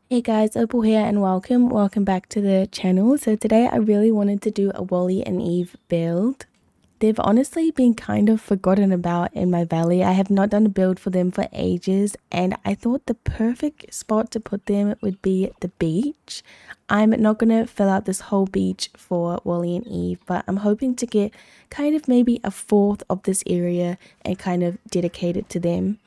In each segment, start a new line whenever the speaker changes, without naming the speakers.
Hey guys, Opal here and welcome back to the channel. So today I really wanted to do a Wally and Eve build. They've honestly been kind of forgotten about in my valley. I have not done a build for them for ages, and I thought the perfect spot to put them would be the beach. I'm not going to fill out this whole beach for Wally and Eve, but I'm hoping to get kind of maybe a fourth of this area and kind of dedicate it to them.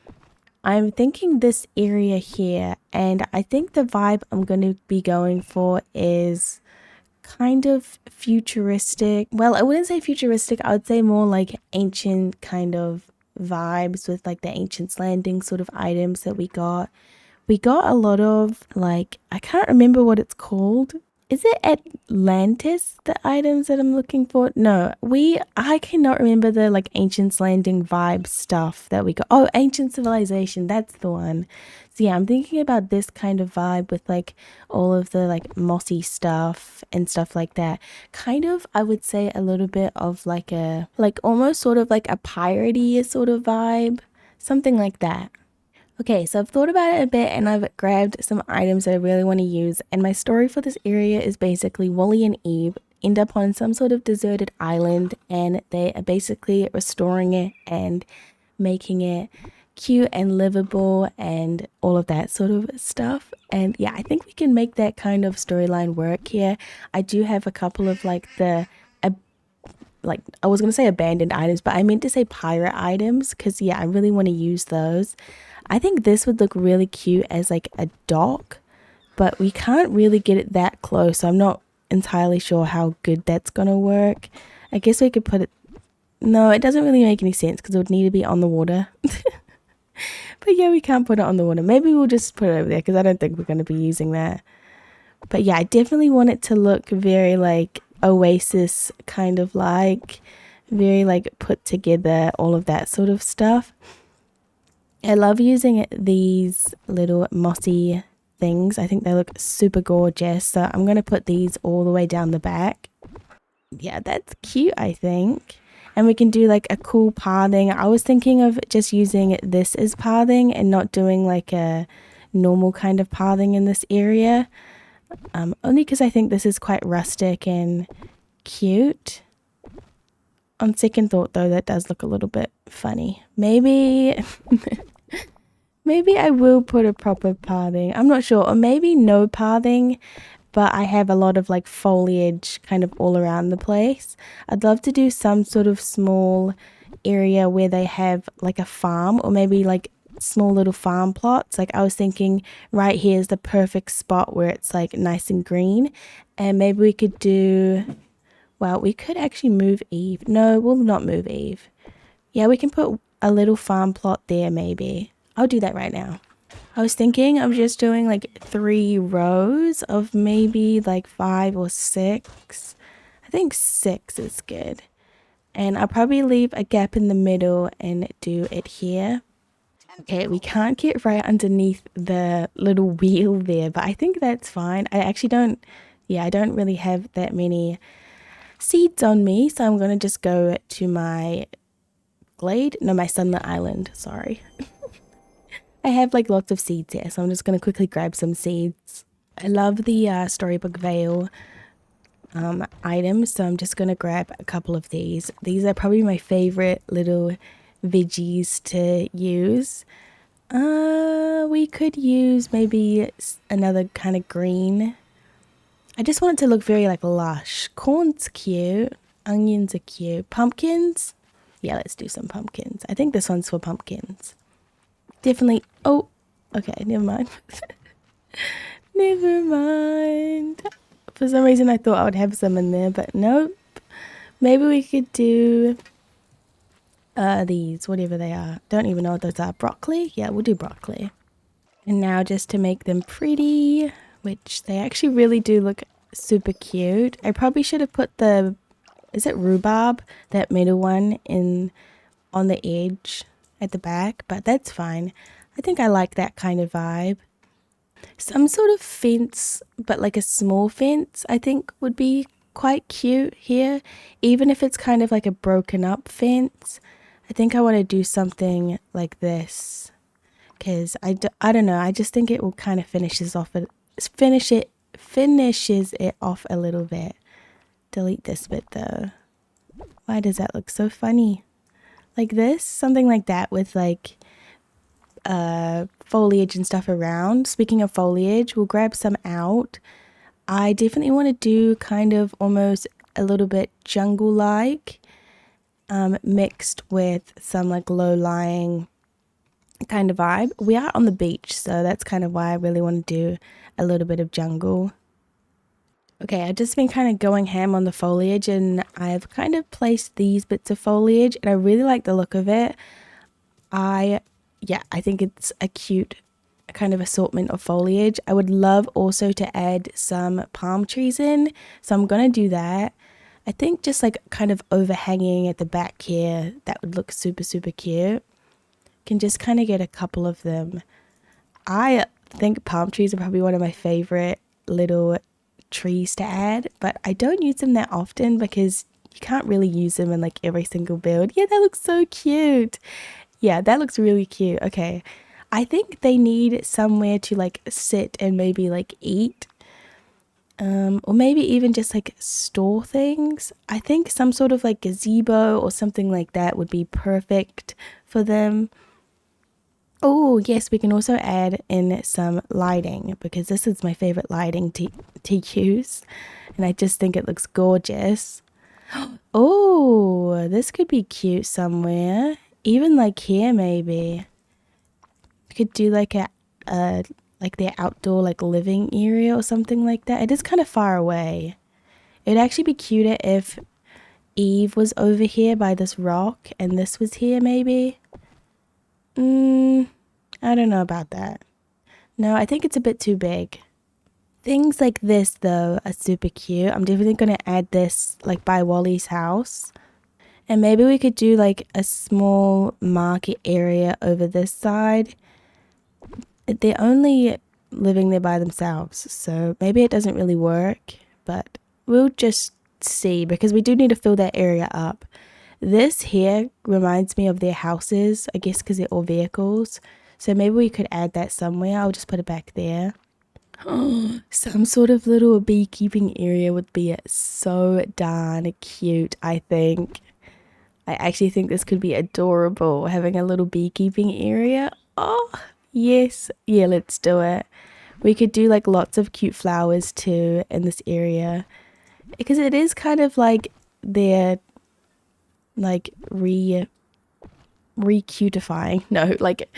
I'm thinking this area here, and I think the vibe I'm going to be going for is kind of futuristic. Well, I wouldn't say futuristic, I would say more like ancient kind of vibes with like the Ancient's Landing sort of items that we got. We got a lot of like, I can't remember what it's called. Is it Atlantis, the items that I'm looking for? No, I cannot remember the like Ancient's Landing vibe stuff that we got. Oh, Ancient Civilization, that's the one. So yeah, I'm thinking about this kind of vibe with like all of the like mossy stuff and stuff like that. Kind of, I would say a little bit of like like almost sort of like a piratey sort of vibe, something like that. Okay, so I've thought about it a bit and I've grabbed some items that I really want to use. And my story for this area is basically Wally and Eve end up on some sort of deserted island and they are basically restoring it and making it cute and livable and all of that sort of stuff. And yeah, I think we can make that kind of storyline work here. I do have a couple of like like I was going to say abandoned items, but I meant to say pirate items because yeah, I really want to use those. I think this would look really cute as like a dock, but we can't really get it that close. So I'm not entirely sure how good that's going to work. I guess we could put it. No, it doesn't really make any sense because it would need to be on the water. But yeah, we can't put it on the water. Maybe we'll just put it over there because I don't think we're going to be using that. But yeah, I definitely want it to look very like Oasis kind of like, very like put together, all of that sort of stuff. I love using these little mossy things. I think they look super gorgeous. So I'm going to put these all the way down the back. Yeah, that's cute, I think. And we can do like a cool pathing. I was thinking of just using this as pathing and not doing like a normal kind of pathing in this area. Only because I think this is quite rustic and cute. On second thought though, that does look a little bit funny. Maybe maybe I will put a proper pathing. I'm not sure. Or maybe no pathing, but I have a lot of like foliage kind of all around the place. I'd love to do some sort of small area where they have like a farm or maybe like small little farm plots. Like I was thinking right here is the perfect spot where it's like nice and green. And maybe we could do, well, we could actually move Eve. No, we'll not move Eve. Yeah, we can put a little farm plot there maybe. I'll do that right now. I was thinking of just doing like 3 rows of maybe like 5 or 6. I think 6 is good. And I'll probably leave a gap in the middle and do it here. Okay, we can't get right underneath the little wheel there, but I think that's fine. I don't really have that many seeds on me, so I'm going to just go to my glade. No, my sunlit island, sorry. I have like lots of seeds here, so I'm just going to quickly grab some seeds. I love the storybook veil items, so I'm just going to grab a couple of these. These are probably my favorite little veggies to use. We could use maybe another kind of green. I just want it to look very like lush. Corn's cute. Onions are cute. Pumpkins? Yeah, let's do some pumpkins. I think this one's for pumpkins. Definitely. Oh, okay, never mind. Never mind. For some reason I thought I would have some in there, but nope. Maybe we could do these, whatever they are. Don't even know what those are. Broccoli? Yeah, we'll do broccoli. And now just to make them pretty, which they actually really do look super cute. I probably should have put is it rhubarb? That middle one on the edge at the back, but that's fine. I think I like that kind of vibe. Some sort of fence, but like a small fence, I think would be quite cute here, even if it's kind of like a broken up fence. I think I want to do something like this because I don't know, I just think it will kind of finish this off finishes it off a little bit. Delete this bit though. Why does that look so funny? Like this, something like that with like foliage and stuff around. Speaking of foliage, we'll grab some out. I definitely want to do kind of almost a little bit jungle-like, mixed with some like low-lying kind of vibe. We are on the beach, so that's kind of why I really want to do a little bit of jungle. Okay, I've just been kind of going ham on the foliage, and I've kind of placed these bits of foliage, and I really like the look of it. I think it's a cute kind of assortment of foliage. I would love also to add some palm trees in, so I'm gonna do that. I think just like kind of overhanging at the back here, that would look super, super cute. Can just kind of get a couple of them. I think palm trees are probably one of my favorite little trees to add, but I don't use them that often because you can't really use them in like every single build. Yeah, that looks so cute. Yeah, that looks really cute. Okay, I think they need somewhere to like sit and maybe like eat, or maybe even just like store things. I think some sort of like gazebo or something like that would be perfect for them. Oh yes, we can also add in some lighting because this is my favorite lighting to use, and I just think it looks gorgeous. Oh, this could be cute somewhere, even like here maybe. We could do like a like their outdoor like living area or something like that. It is kind of far away. It'd actually be cuter if Eve was over here by this rock and this was here maybe. I don't know about that. No, I think it's a bit too big. Things like this though are super cute. I'm definitely going to add this like by Wally's house. And maybe we could do like a small market area over this side. They're only living there by themselves, so maybe it doesn't really work, but we'll just see because we do need to fill that area up. This here reminds me of their houses, I guess because they're all vehicles. So maybe we could add that somewhere. I'll just put it back there. Some sort of little beekeeping area would be so darn cute, I think. I actually think this could be adorable, having a little beekeeping area. Oh, yes. Yeah, let's do it. We could do like lots of cute flowers too in this area. Because it is kind of like they're like re-cutifying, no, like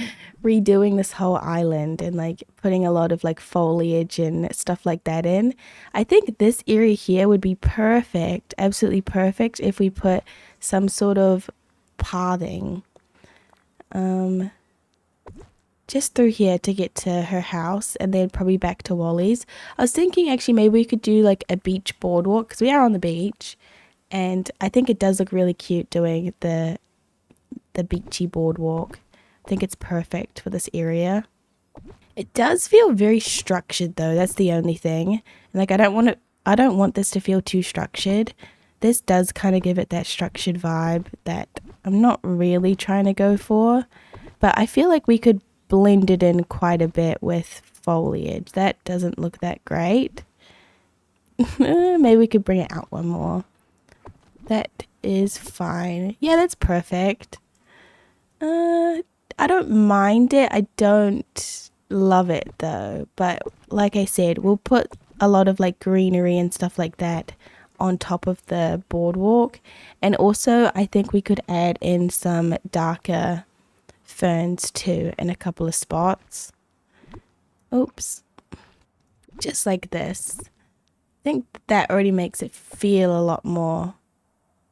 redoing this whole island and like putting a lot of like foliage and stuff like that in. I think this area here would be perfect, absolutely perfect if we put some sort of pathing just through here to get to her house and then probably back to Wally's. I was thinking actually maybe we could do like a beach boardwalk because we are on the beach, and I think it does look really cute doing the beachy boardwalk. I think it's perfect for this area. It does feel very structured though, that's the only thing. And like I don't want this to feel too structured. This does kind of give it that structured vibe that I'm not really trying to go for, but I feel like we could blend it in quite a bit with foliage. That doesn't look that great. Maybe we could bring it out one more. That is fine. Yeah, that's perfect. I don't mind it. I don't love it though. But like I said, we'll put a lot of like greenery and stuff like that on top of the boardwalk. And also I think we could add in some darker ferns too in a couple of spots. Oops. Just like this. I think that already makes it feel a lot more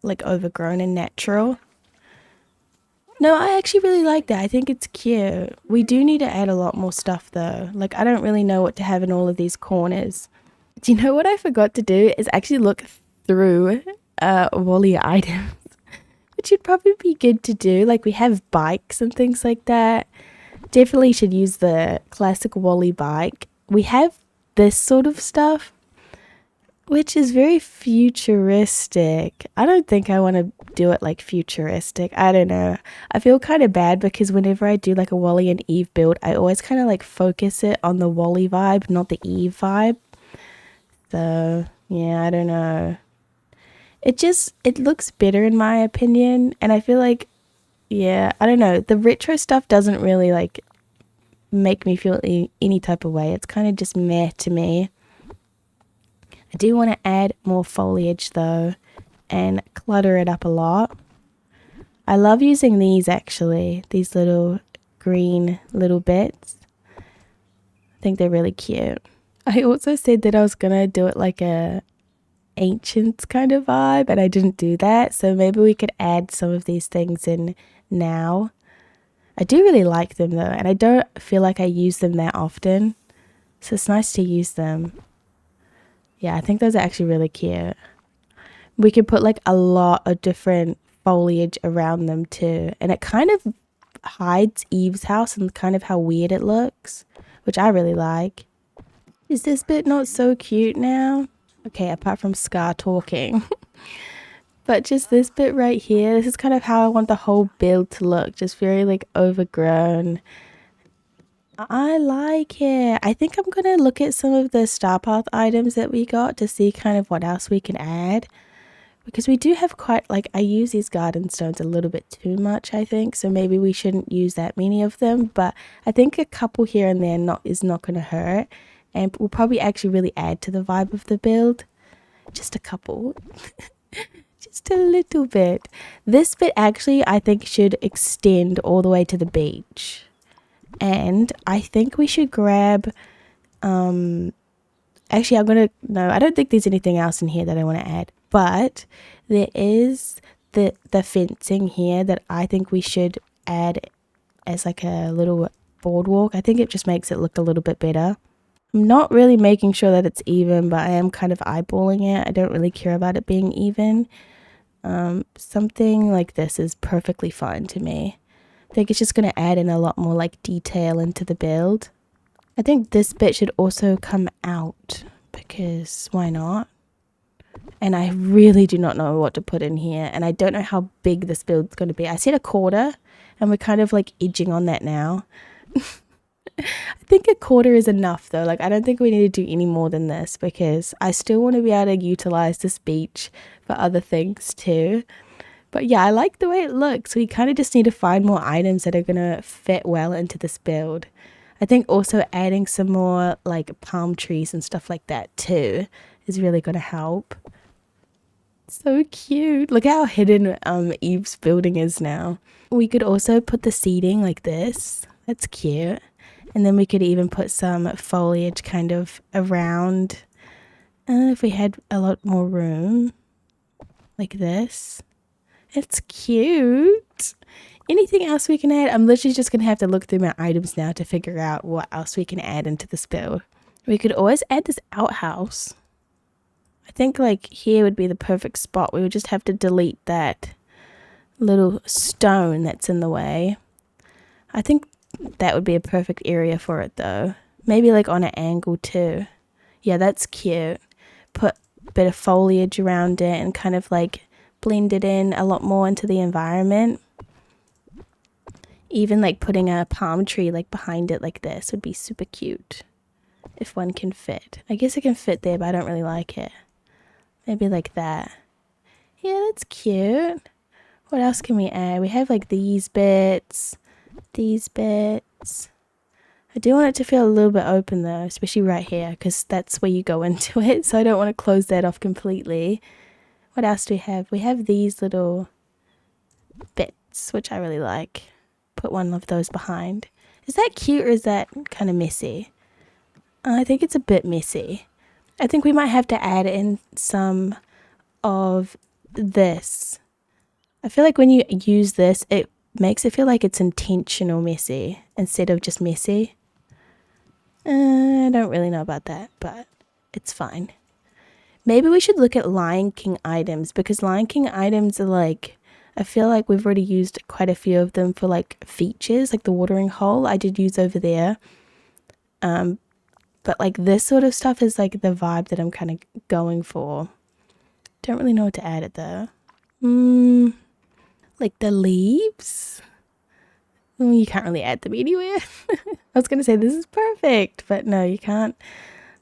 like overgrown and natural. No, I actually really like that. I think it's cute. We do need to add a lot more stuff though. Like I don't really know what to have in all of these corners. Do you know what I forgot to do is actually look through Wally items, which would probably be good to do. Like we have bikes and things like that. Definitely should use the classic Wally bike. We have this sort of stuff, which is very futuristic. I don't think I want to do it like futuristic. I don't know. I feel kind of bad because whenever I do like a Wally and Eve build, I always kind of like focus it on the Wally vibe, not the Eve vibe. So yeah, I don't know. It looks better in my opinion, and I feel like, yeah, I don't know. The retro stuff doesn't really like make me feel any type of way. It's kind of just meh to me. I do want to add more foliage though and clutter it up a lot. I love using these actually, these little green little bits. I think they're really cute. I also said that I was gonna do it like a ancients kind of vibe, and I didn't do that, so maybe we could add some of these things in now. I do really like them though, and I don't feel like I use them that often, so it's nice to use them. Yeah, I think those are actually really cute. We could put like a lot of different foliage around them too, and it kind of hides Eve's house and kind of how weird it looks, which I really like. Is this bit not so cute now? Okay, apart from Scar talking. But just this bit right here, this is kind of how I want the whole build to look. Just very like overgrown. I like it. I think I'm going to look at some of the Star Path items that we got to see kind of what else we can add. Because we do have quite, like, I use these garden stones a little bit too much, I think. So maybe we shouldn't use that many of them. But I think a couple here and there is not going to hurt. And will probably actually really add to the vibe of the build. Just a couple. Just a little bit. This bit actually, I think, should extend all the way to the beach. And I think we should grab, actually, no, I don't think there's anything else in here that I want to add. But there is the fencing here that I think we should add as like a little boardwalk. I think it just makes it look a little bit better. I'm not really making sure that it's even, but I am kind of eyeballing it. I don't really care about it being even. Something like this is perfectly fine to me. I think it's just going to add in a lot more like detail into the build. I think this bit should also come out because why not? And I really do not know what to put in here, and I don't know how big this build's going to be. I said a quarter, and we're kind of like edging on that now. I think a quarter is enough though. Like, I don't think we need to do any more than this because I still want to be able to utilize this beach for other things too. But yeah, I like the way it looks. We kind of just need to find more items that are going to fit well into this build. I think also adding some more like palm trees and stuff like that too is really going to help. So cute. Look how hidden Eve's building is now. We could also put the seating like this. That's cute. And then we could even put some foliage kind of around. If we had a lot more room. Like this. It's cute. Anything else we can add? I'm literally just going to have to look through my items now to figure out what else we can add into this build. We could always add this outhouse. I think like here would be the perfect spot. We would just have to delete that little stone that's in the way. I think that would be a perfect area for it though. Maybe like on an angle too. Yeah, that's cute. Put a bit of foliage around it and kind of like blend it in a lot more into the environment. Even like putting a palm tree like behind it like this would be super cute. If one can fit. I guess it can fit there, but I don't really like it. Maybe like that. Yeah, that's cute. What else can we add? We have like these bits. These bits. I do want it to feel a little bit open though, especially right here, because that's where you go into it. So I don't want to close that off completely. What else do we have? We have these little bits, which I really like. Put one of those behind. Is that cute or is that kind of messy? I think it's a bit messy. I think we might have to add in some of this. I feel like when you use this, it makes it feel like it's intentional messy instead of just messy. I don't really know about that, but it's fine. Maybe we should look at Lion King items because Lion King items are like, I feel like we've already used quite a few of them for like features, like the watering hole I did use over there. But like this sort of stuff is like the vibe that I'm kind of going for. Don't really know what to add it though. like the leaves. Well, you can't really add them anywhere. I was gonna say this is perfect, but no, you can't.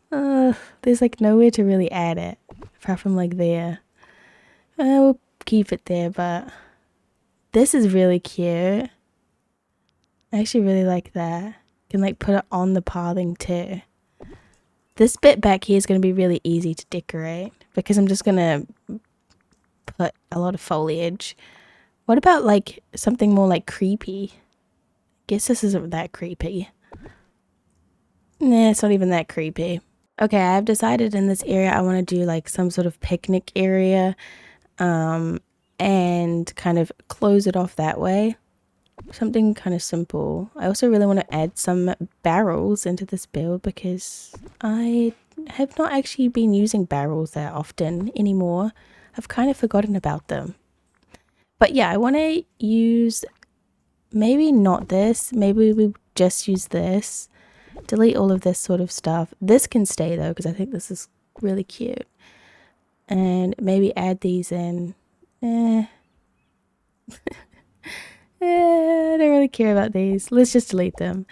There's like nowhere to really add it apart from like there. We'll keep it there, but this is really cute. I actually really like that. You can like put it on the pathing too. This bit back here is going to be really easy to decorate because I'm just going to put a lot of foliage. What about like something more like creepy? Guess this isn't that creepy. Nah, it's not even that creepy. Okay, I've decided in this area I want to do like some sort of picnic area and kind of close it off that way. Something kind of simple. I also really want to add some barrels into this build because I have not actually been using barrels that often anymore. I've kind of forgotten about them. But yeah, I want to use maybe not this. Maybe we just use this. Delete all of this sort of stuff. This can stay though because I think this is really cute. And maybe add these in. I don't really care about these. Let's just delete them.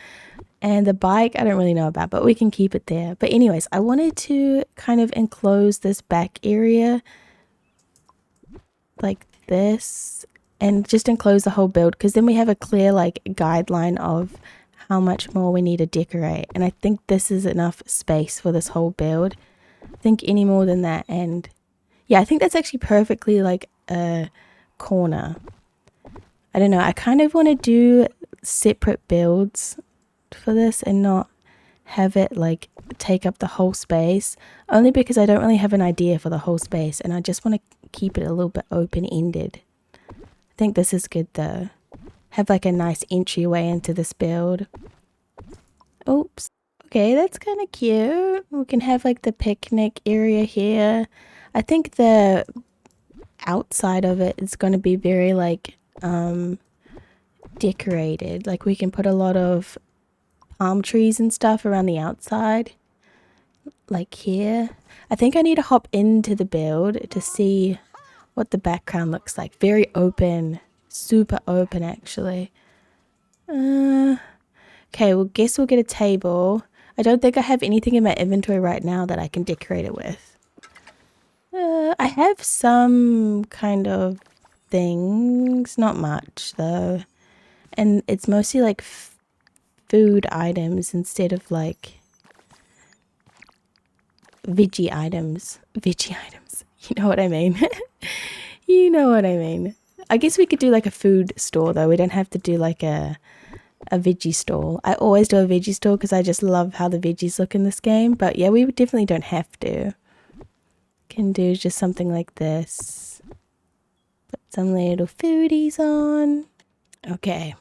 And the bike, I don't really know about, but we can keep it there. But anyways, I wanted to kind of enclose this back area like this and just enclose the whole build because then we have a clear like guideline of how much more we need to decorate. And I think this is enough space for this whole build. I think any more than that. And yeah, I think that's actually perfectly like a corner. I don't know, I kind of want to do separate builds for this and not have it like take up the whole space, only because I don't really have an idea for the whole space and I just want to keep it a little bit open-ended. I think this is good though. Have like a nice entryway into this build. Oops. Okay, that's kind of cute. We can have like the picnic area here. I think the outside of it is going to be very like decorated. Like we can put a lot of palm trees and stuff around the outside, like here. I think I need to hop into the build to see what the background looks like. Very open, super open actually. Okay, well guess we'll get a table. I don't think I have anything in my inventory right now that I can decorate it with. I have some kind of things, not much though, and it's mostly like food items instead of like veggie items. You know what I mean? You know what I mean. I guess we could do like a food store though. We don't have to do like a veggie stall. I always do a veggie stall because I just love how the veggies look in this game. But yeah, we definitely don't have to. Can do just something like this. Put some little foodies on. Okay.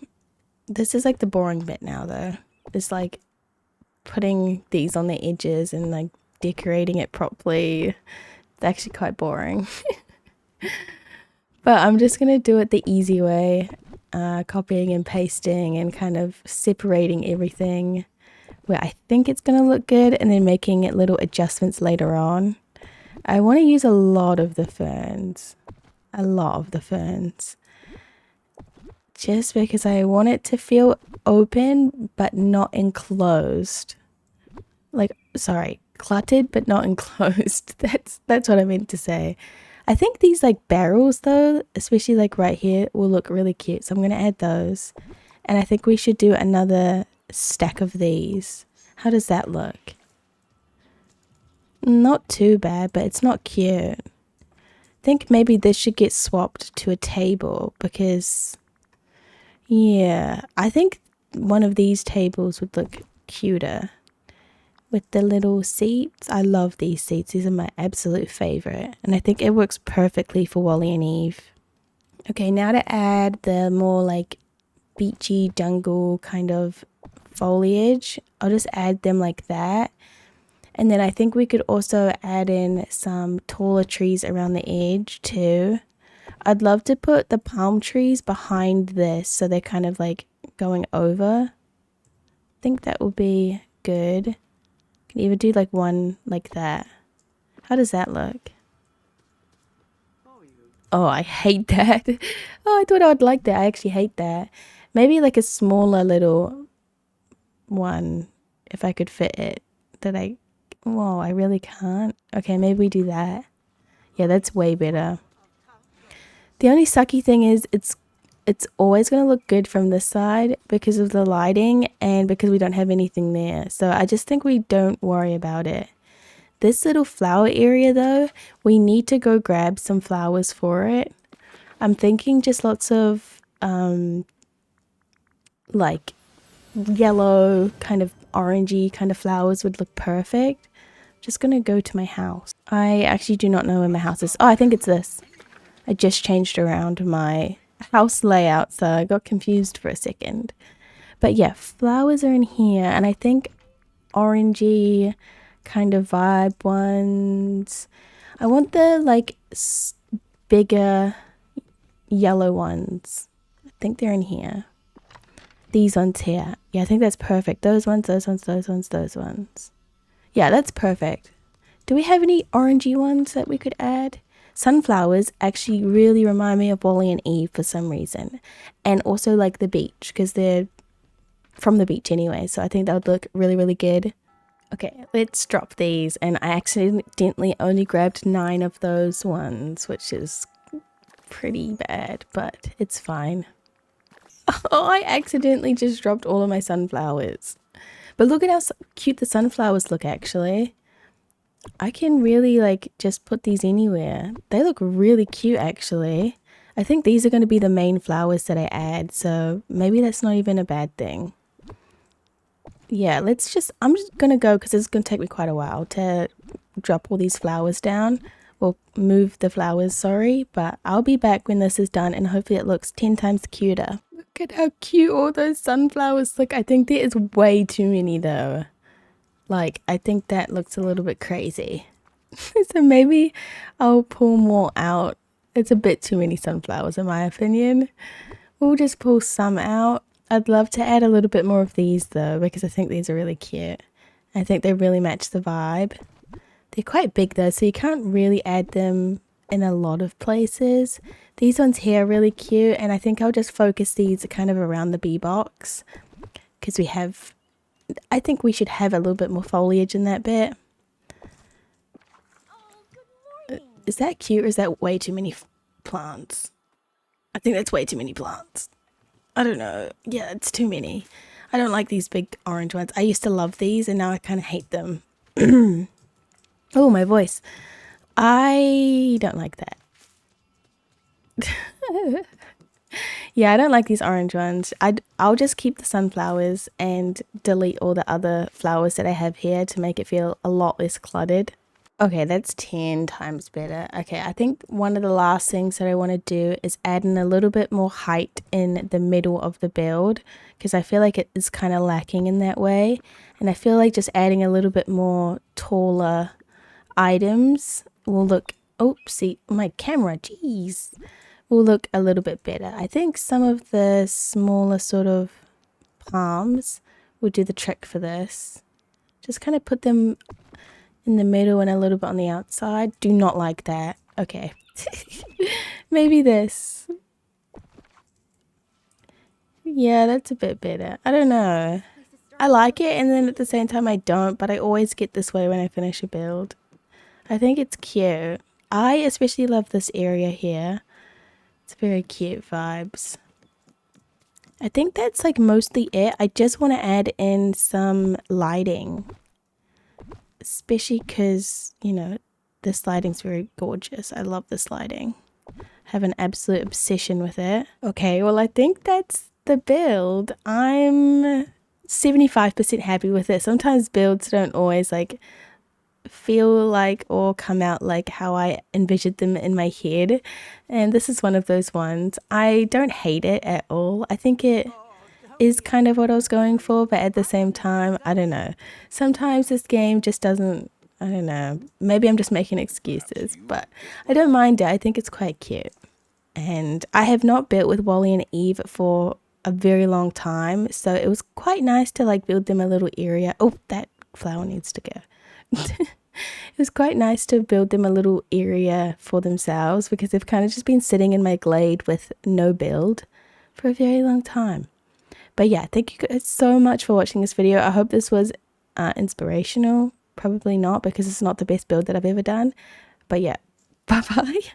This is like the boring bit now though. It's like putting these on the edges and like decorating it properly. It's actually quite boring. But I'm just gonna do it the easy way. Copying and pasting and kind of separating everything where I think it's gonna look good and then making it little adjustments later on. I want to use a lot of the ferns. Just because I want it to feel open but not enclosed. Like, sorry, cluttered but not enclosed. That's what I meant to say. I think these like barrels though, especially like right here, will look really cute. So I'm going to add those. And I think we should do another stack of these. How does that look? Not too bad, but it's not cute. I think maybe this should get swapped to a table because, yeah, I think one of these tables would look cuter with the little seats. I love these seats. These are my absolute favorite. And I think it works perfectly for Wally and Eve. Okay, now to add the more like beachy jungle kind of foliage. I'll just add them like that. And then I think we could also add in some taller trees around the edge too. I'd love to put the palm trees behind this so they're kind of like going over. I think that would be good. Can even do like one like that. How does that look? Oh, I hate that. Oh, I thought I would like that. I actually hate that. Maybe like a smaller little one, if I could fit it. Whoa, I really can't. Okay, maybe we do that. Yeah, that's way better. The only sucky thing is it's always going to look good from this side because of the lighting and because we don't have anything there. So I just think we don't worry about it. This little flower area though, we need to go grab some flowers for it. I'm thinking just lots of like yellow, kind of orangey kind of flowers would look perfect. Just gonna go to my house. I actually do not know where my house is. Oh, I think it's this. I just changed around my house layout, so I got confused for a second. But yeah, flowers are in here, and I think orangey kind of vibe ones. I want the like bigger yellow ones. I think they're in here. These ones here. Yeah, I think that's perfect. Those ones, those ones, those ones, those ones. Yeah, that's perfect. Do we have any orangey ones that we could add? Sunflowers actually really remind me of Wally and Eve for some reason. And also like the beach, because they're from the beach anyway. So I think that would look really, really good. Okay, let's drop these. And I accidentally only grabbed 9 of those ones, which is pretty bad, but it's fine. Oh, I accidentally just dropped all of my sunflowers. But look at how cute the sunflowers look, actually. I can really like just put these anywhere. They look really cute, actually. I think these are going to be the main flowers that I add, so maybe that's not even a bad thing. Yeah, I'm just going to go because it's going to take me quite a while to drop all these flowers down. Or move the flowers, sorry, but I'll be back when this is done and hopefully it looks 10 times cuter. Look at how cute all those sunflowers look. I think there is way too many though. Like, I think that looks a little bit crazy. So maybe I'll pull more out. It's a bit too many sunflowers in my opinion. We'll just pull some out. I'd love to add a little bit more of these though because I think these are really cute. I think they really match the vibe. They're quite big though, so you can't really add them in a lot of places. These ones here are really cute, and I think I'll just focus these kind of around the bee box because I think we should have a little bit more foliage in that bit. Is that cute or is that way too many plants? I think that's way too many plants. I don't know. Yeah, it's too many. I don't like these big orange ones. I used to love these and now I kind of hate them. Oh, my voice. I don't like that. Yeah, I don't like these orange ones. I'll just keep the sunflowers and delete all the other flowers that I have here to make it feel a lot less cluttered. Okay, that's 10 times better. Okay, I think one of the last things that I want to do is add in a little bit more height in the middle of the build because I feel like it is kind of lacking in that way. And I feel like just adding a little bit more taller items will look, oopsie, my camera, jeez, will look a little bit better. I think some of the smaller sort of palms will do the trick for this. Just kind of put them in the middle and a little bit on the outside. Do not like that. Okay. Maybe this. Yeah, that's a bit better. I don't know. I like it and then at the same time I don't, but I always get this way when I finish a build. I think it's cute. I especially love this area here. It's very cute vibes. I think that's like mostly it. I just want to add in some lighting. Especially because, you know, this lighting's very gorgeous. I love this lighting. I have an absolute obsession with it. Okay, well I think that's the build. I'm 75% happy with it. Sometimes builds don't always like feel like or come out like how I envisioned them in my head, and this is one of those ones. I don't hate it at all. I think it is kind of what I was going for, but at the same time, I don't know. Sometimes this game just doesn't, I don't know. Maybe I'm just making excuses, but I don't mind it. I think it's quite cute. And I have not built with Wally and Eve for a very long time, so it was quite nice to like build them a little area. Oh, that flower needs to go. It was quite nice to build them a little area for themselves because they've kind of just been sitting in my glade with no build for a very long time. But yeah, thank you guys so much for watching this video. I hope this was inspirational. Probably not, because it's not the best build that I've ever done. But yeah, bye bye.